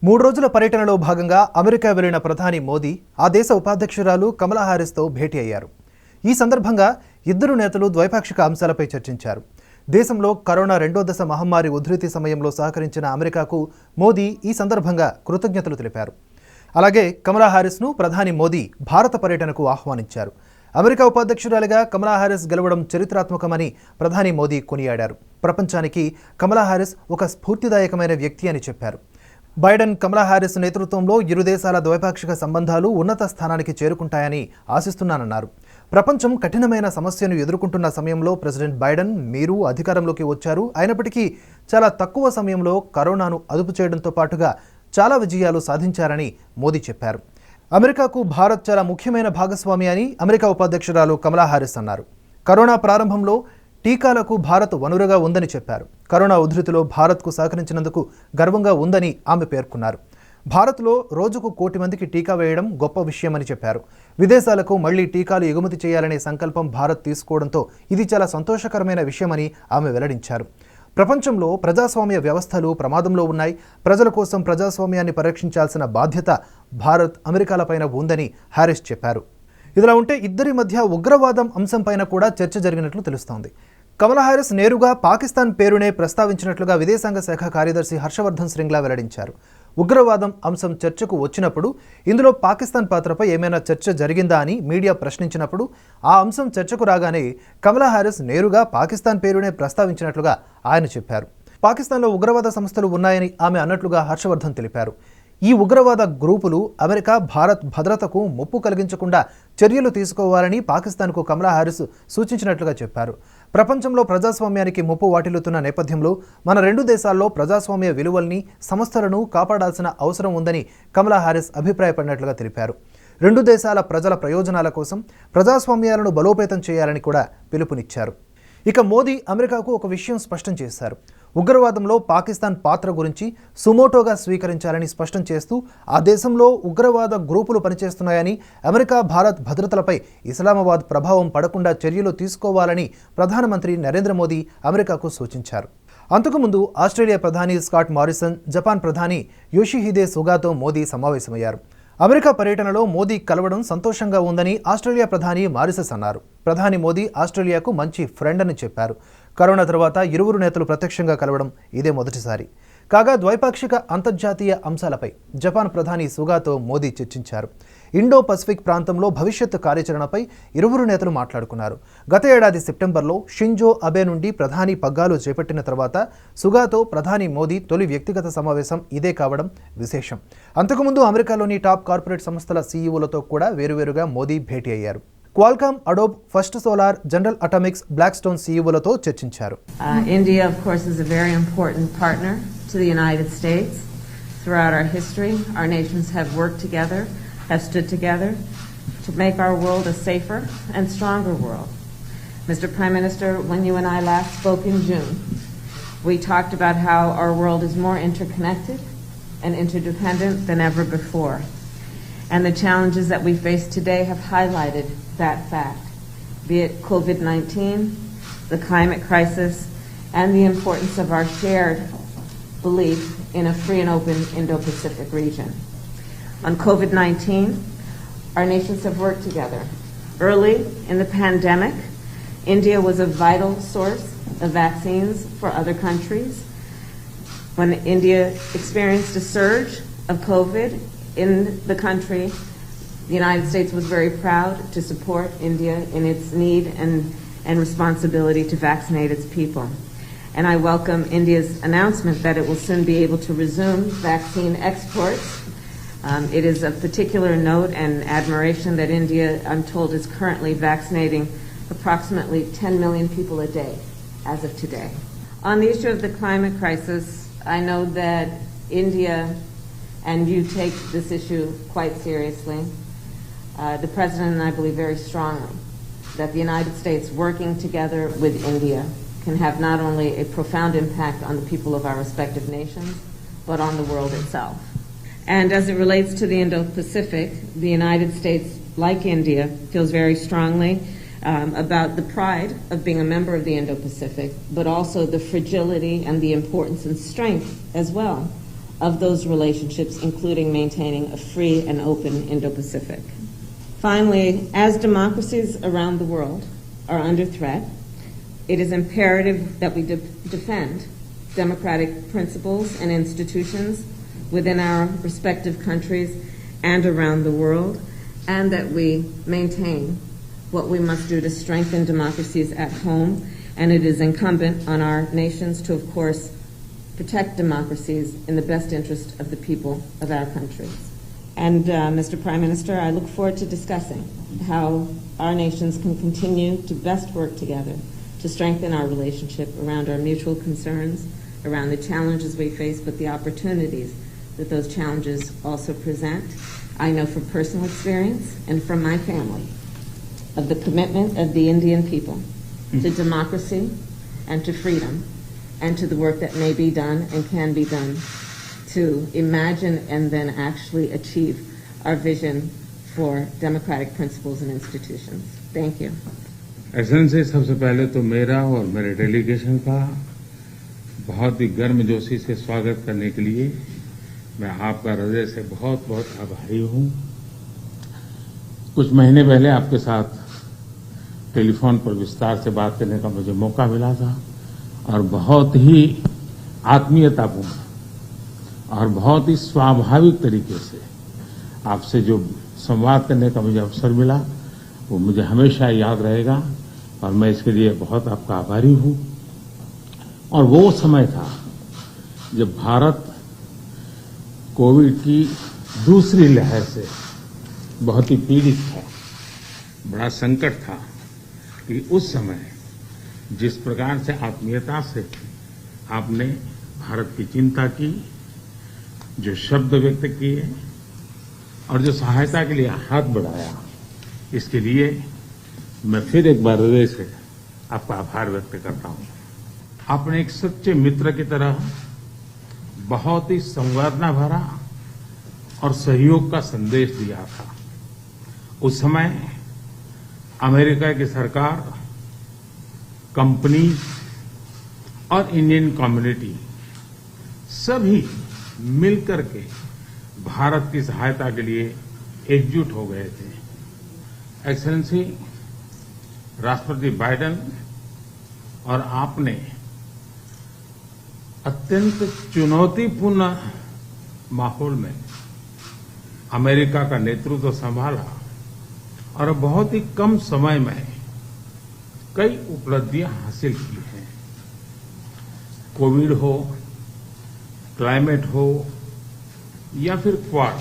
3 రోజుల పర్యటనలో భాగంగా అమెరికా వెళ్లిన ప్రధాని మోదీ ఆ దేశ ఉపాధ్యక్షురాలు కమలా హారిస్తో భేటీ అయ్యారు. ఈ సందర్భంగా ఇద్దరు నేతలు ద్వైపాక్షిక అంశాలపై చర్చించారు. దేశంలో కరోనా రెండో దశ మహమ్మారి ఉధృతి సమయంలో సహకరించిన అమెరికాకు మోదీ ఈ సందర్భంగా కృతజ్ఞతలు తెలిపారు. అలాగే కమలా హారిస్ను ప్రధాని మోదీ భారత పర్యటనకు ఆహ్వానించారు. అమెరికా ఉపాధ్యక్షురాలిగా కమలా హారిస్ గెలవడం చరిత్రాత్మకమని ప్రధాని మోదీ కొనియాడారు. ప్రపంచానికి కమలా హారిస్ ఒక స్ఫూర్తిదాయకమైన వ్యక్తి అని చెప్పారు. బైడెన్ కమలా హారిస్ నేతృత్వంలో ఇరు దేశాల ద్వైపాక్షిక సంబంధాలు ఉన్నత స్థానానికి చేరుకుంటాయని ఆశిస్తున్నానన్నారు. ప్రపంచం కఠినమైన సమస్యను ఎదుర్కొంటున్న సమయంలో ప్రెసిడెంట్ బైడెన్ మీరు అధికారంలోకి వచ్చారు. అయినప్పటికీ చాలా తక్కువ సమయంలో కరోనాను అదుపు చేయడంతో పాటుగా చాలా విజయాలు సాధించారని మోదీ చెప్పారు. అమెరికాకు భారత్ చాలా ముఖ్యమైన భాగస్వామి అని అమెరికా ఉపాధ్యక్షురాలు కమలా హారిస్ అన్నారు. కరోనా ప్రారంభంలో టీకాలకు భారత్ వనరుగా ఉందని చెప్పారు. కరోనా ఉధృతిలో భారత్కు సహకరించినందుకు గర్వంగా ఉందని ఆమె పేర్కొన్నారు. భారత్లో రోజుకు 1 కోటి మందికి టీకా వేయడం గొప్ప విషయమని చెప్పారు. విదేశాలకు మళ్లీ టీకాలు ఎగుమతి చేయాలనే సంకల్పం భారత్ తీసుకోవడంతో ఇది చాలా సంతోషకరమైన విషయమని ఆమె వెల్లడించారు. ప్రపంచంలో ప్రజాస్వామ్య వ్యవస్థలు ప్రమాదంలో ఉన్నాయి. ప్రజల కోసం ప్రజాస్వామ్యాన్ని పరిరక్షించాల్సిన బాధ్యత భారత్, అమెరికాలపైన ఉందని హారిస్ చెప్పారు. ఇదిలా ఉంటే ఇద్దరి మధ్య ఉగ్రవాదం అంశంపైన కూడా చర్చ జరిగినట్లు తెలుస్తోంది. కమలా హారిస్ నేరుగా పాకిస్తాన్ పేరునే ప్రస్తావించినట్లుగా విదేశాంగ శాఖ కార్యదర్శి హర్షవర్ధన్ శ్రింగ్లా వెల్లడించారు. ఉగ్రవాదం అంశం చర్చకు వచ్చినప్పుడు ఇందులో పాకిస్తాన్ పాత్రపై ఏమైనా చర్చ జరిగిందా అని మీడియా ప్రశ్నించినప్పుడు ఆ అంశం చర్చకు రాగానే కమలా హారిస్ నేరుగా పాకిస్తాన్ పేరునే ప్రస్తావించినట్లుగా ఆయన చెప్పారు. పాకిస్తాన్లో ఉగ్రవాద సంస్థలు ఉన్నాయని ఆమె అన్నట్లుగా హర్షవర్ధన్ తెలిపారు. ఈ ఉగ్రవాద గ్రూపులు అమెరికా, భారత్ భద్రతకు ముప్పు కలిగించకుండా చర్యలు తీసుకోవాలని పాకిస్తాన్కు కమలా హారిస్ సూచించినట్లుగా చెప్పారు. ప్రపంచంలో ప్రజాస్వామ్యానికి ముప్పు వాటిల్లుతున్న నేపథ్యంలో మన 2 దేశాల్లో ప్రజాస్వామ్య విలువల్ని, సంస్థలను కాపాడాల్సిన అవసరం ఉందని కమలా హారిస్ అభిప్రాయపడినట్లుగా తెలిపారు. 2 దేశాల ప్రజల ప్రయోజనాల కోసం ప్రజాస్వామ్యాలను బలోపేతం చేయాలని కూడా పిలుపునిచ్చారు. ఇక మోదీ అమెరికాకు ఒక విషయం స్పష్టం చేశారు. ఉగ్రవాదంలో పాకిస్తాన్ పాత్ర గురించి సుమోటోగా స్వీకరించాలని స్పష్టం చేస్తూ ఆ దేశంలో ఉగ్రవాద గ్రూపులు పనిచేస్తున్నాయని, అమెరికా, భారత్ భద్రతలపై ఇస్లామాబాద్ ప్రభావం పడకుండా చర్యలు తీసుకోవాలని ప్రధానమంత్రి నరేంద్ర మోదీ అమెరికాకు సూచించారు. అంతకుముందు ఆస్ట్రేలియా ప్రధాని స్కాట్ మారిసన్, జపాన్ ప్రధాని యోషిహిదే సుగాతో మోదీ సమావేశమయ్యారు. అమెరికా పర్యటనలో మోదీ కలవడం సంతోషంగా ఉందని ఆస్ట్రేలియా ప్రధాని మారిసస్ అన్నారు. ప్రధాని మోదీ ఆస్ట్రేలియాకు మంచి ఫ్రెండ్ అని చెప్పారు. కరోనా తర్వాత ఇరువురు నేతలు ప్రత్యక్షంగా కలవడం ఇదే మొదటిసారి. కాగా ద్వైపాక్షిక అంతర్జాతీయ అంశాలపై జపాన్ ప్రధాని సుగాతో మోదీ చర్చించారు. ఇండో పసిఫిక్ ప్రాంతంలో భవిష్యత్తు కార్యాచరణపై ఇరువురు నేతలు మాట్లాడుకున్నారు. గత ఏడాది సెప్టెంబర్లో షింజో అబే నుండి ప్రధాని పగ్గాలు చేపట్టిన తర్వాత సుగాతో ప్రధాని మోదీ తొలి వ్యక్తిగత సమావేశం ఇదే కావడం విశేషం. అంతకుముందు అమెరికాలోని టాప్ కార్పొరేట్ సంస్థల సీఈఓలతో కూడా వేరువేరుగా మోదీ భేటీ అయ్యారు. Qualcomm, Adobe, First Solar, General Atomics, Blackstone సీఈఓలతో చర్చించారు. India, of course, is a very important partner to the United States. Throughout our history, our nations have worked together, have stood together to make our world a safer and stronger world. Mr. Prime Minister, when you and I last spoke in June, we talked about how our world is more interconnected and interdependent than ever before. And the challenges that we face today have highlighted that fact, be it COVID-19, the climate crisis, and the importance of our shared belief in a free and open Indo-Pacific region. On COVID-19, our nations have worked together. Early in the pandemic, India was a vital source of vaccines for other countries. When India experienced a surge of COVID in the country, the United States was very proud to support India in its need and responsibility to vaccinate its people. And I welcome India's announcement that it will soon be able to resume vaccine exports. It is of particular note and admiration that India, I'm told, is currently vaccinating approximately 10 million people a day as of today. On the issue of the climate crisis, I know that India and you take this issue quite seriously. The President and I believe very strongly that the United States working together with India can have not only a profound impact on the people of our respective nations, but on the world itself. And as it relates to the Indo-Pacific, the United States, like India, feels very strongly about the pride of being a member of the Indo-Pacific, but also the fragility and the importance and strength as well of those relationships, including maintaining a free and open Indo-Pacific. Finally, as democracies around the world are under threat, it is imperative that we defend democratic principles and institutions within our respective countries and around the world, and that we maintain what we must do to strengthen democracies at home. And it is incumbent on our nations to, of course, protect democracies in the best interest of the people of our countries. And Mr. Prime Minister, I look forward to discussing how our nations can continue to best work together to strengthen our relationship around our mutual concerns, around the challenges we face, but the opportunities that those challenges also present. I know from personal experience and from my family of the commitment of the Indian people to democracy and to freedom, and to the work that may be done and can be done to imagine and then actually achieve our vision for democratic principles and institutions. Thank you. Excellency, सबसे पहले तो मेरा और मेरे delegation का बहुत ही गर्मजोशी से स्वागत करने के लिए मैं आपका हृदय से बहुत बहुत आभारी हूं। कुछ महीने पहले आपके साथ टेलीफोन पर विस्तार से बात करने का मुझे मौका मिला था और बहुत ही आत्मीयतापूर्ण और बहुत ही स्वाभाविक तरीके से आपसे जो संवाद करने का मुझे अवसर मिला वो मुझे हमेशा याद रहेगा और मैं इसके लिए बहुत आपका आभारी हूं। और वो समय था जब भारत कोविड की दूसरी लहर से बहुत ही पीड़ित था, बड़ा संकट था कि उस समय जिस प्रकार से आत्मीयता से आपने भारत की चिंता की, जो शब्द व्यक्त किए और जो सहायता के लिए हाथ बढ़ाया, इसके लिए मैं फिर एक बार हृदय से आपका आभार व्यक्त करता हूं। आपने एक सच्चे मित्र की तरह बहुत ही संवेदना भरा और सहयोग का संदेश दिया था। उस समय अमेरिका की सरकार, कंपनी और इंडियन कम्युनिटी सभी मिलकर के भारत की सहायता के लिए एकजुट हो गए थे। एक्सेलेंसी, राष्ट्रपति बाइडेन और आपने अत्यंत चुनौतीपूर्ण माहौल में अमेरिका का नेतृत्व संभाला और बहुत ही कम समय में कई उपलब्धियां हासिल की हैं। कोविड हो, क्लाइमेट हो या फिर क्वाड,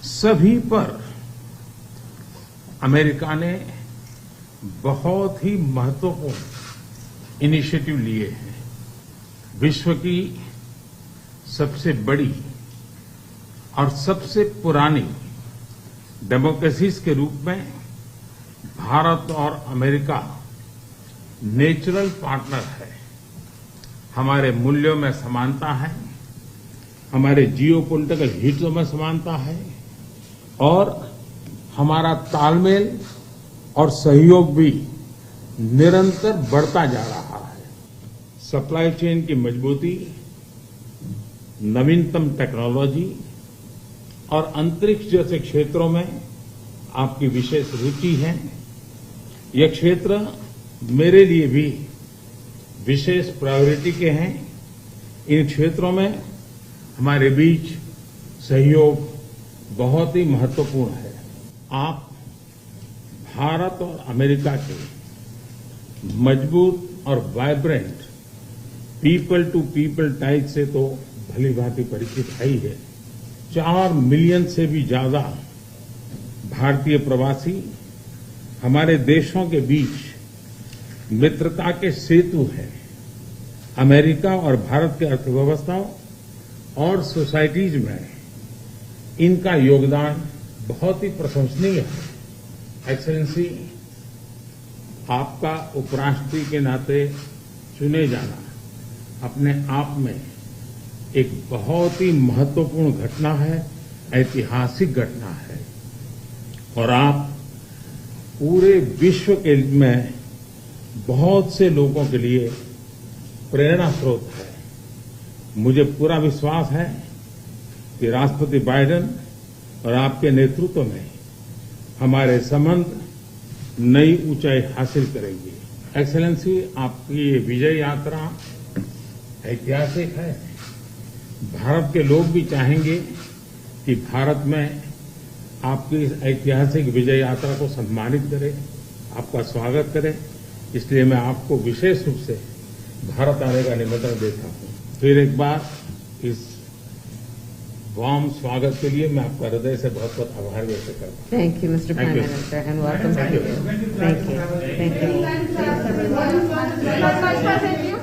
सभी पर अमेरिका ने बहुत ही महत्वपूर्ण इनिशिएटिव लिए हैं। विश्व की सबसे बड़ी और सबसे पुरानी डेमोक्रेसीज के रूप में भारत और अमेरिका नेचुरल पार्टनर है। हमारे मूल्यों में समानता है, हमारे जियोपॉलिटिकल हितों में समानता है और हमारा तालमेल और सहयोग भी निरंतर बढ़ता जा रहा है। सप्लाई चेन की मजबूती, नवीनतम टेक्नोलॉजी और अंतरिक्ष जैसे क्षेत्रों में आपकी विशेष रुचि है। ये क्षेत्र मेरे लिए भी विशेष प्रायोरिटी के हैं। इन क्षेत्रों में हमारे बीच सहयोग बहुत ही महत्वपूर्ण है। आप भारत और अमेरिका के मजबूत और vibrant people to people ties से तो भली भांति परिचित है ही है। 4 मिलियन से भी ज्यादा भारतीय प्रवासी हमारे देशों के बीच मित्रता के सेतु हैं। अमेरिका और भारत की अर्थव्यवस्था और सोसाइटीज में इनका योगदान बहुत ही प्रशंसनीय है। एक्सेलेंसी, आपका उपराष्ट्रपति के नाते चुने जाना अपने आप में एक बहुत ही महत्वपूर्ण घटना है, ऐतिहासिक घटना है और आप पूरे विश्व के में बहुत से लोगों के लिए प्रेरणा स्रोत है। मुझे पूरा विश्वास है कि राष्ट्रपति बाइडेन और आपके नेतृत्व में हमारे संबंध नई ऊंचाई हासिल करेंगे। एक्सेलेंसी, आपकी ये विजय यात्रा ऐतिहासिक है। भारत के लोग भी चाहेंगे कि भारत में आपकी इस ऐतिहासिक विजय यात्रा को सम्मानित करें, आपका स्वागत करें। इसलिए मैं आपको विशेष रूप से भारत आने का निमंत्रण देता हूं। फिर एक बार इस वार्म स्वागत के लिए मैं आपका हृदय से बहुत बहुत आभार व्यक्त करता हूं। Thank you, Mr. Prime Minister, and welcome to you. Thank you. Thank you. Vice President, you